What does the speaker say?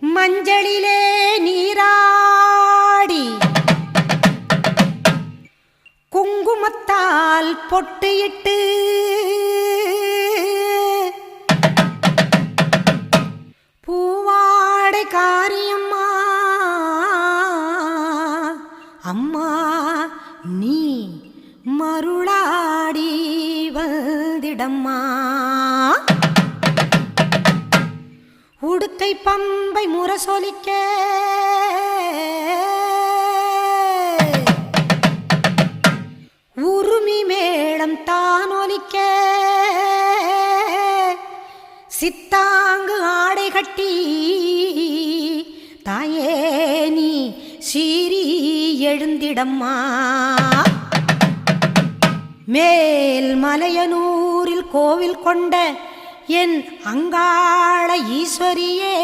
மஞ்சளிலே நீராடி குங்குமத்தால் பொட்டியிட்டு பூவாடை காரியம்மா அம்மா நீ மருளாடி வந்திடம்மா. உடுக்கை பம்பை முரசொலிக்க உருமி மேளம் தானொலிக்க சித்தாங்கு ஆடை கட்டி தாயே நீ சீறி எழுந்திடம்மா. மேல் மலையனூரில் கோவில் கொண்ட என் அங்காள ஈஸ்வரியே